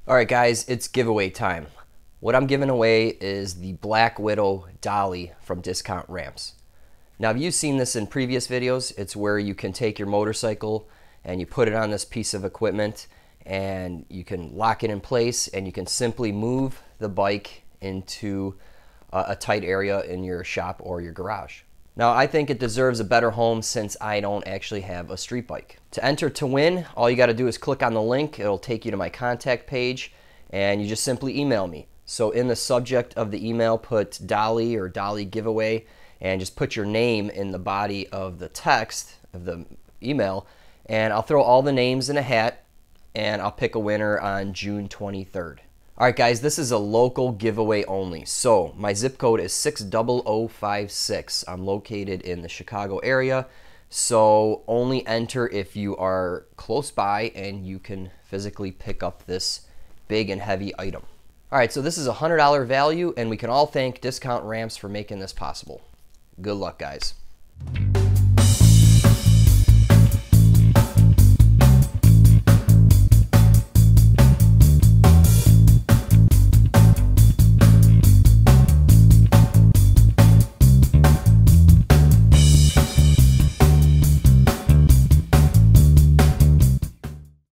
All right, guys, it's giveaway time. What I'm giving away is the Black Widow Dolly from Discount Ramps. Now, if you've seen this in previous videos, it's where you can take your motorcycle and you put it on this piece of equipment and you can lock it in place and you can simply move the bike into a tight area in your shop or your garage. Now, I think it deserves a better home since I don't actually have a street bike. To enter to win, all you got to do is click on the link. It'll take you to my contact page and you just simply email me. So in the subject of the email, put Dolly or Dolly giveaway and just put your name in the body of the text of the email, and I'll throw all the names in a hat and I'll pick a winner on June 23rd. All right, guys, this is a local giveaway only. So my zip code is 60056. I'm located in the Chicago area. So only enter if you are close by and you can physically pick up this big and heavy item. All right, so this is a $100 value and we can all thank Discount Ramps for making this possible. Good luck, guys.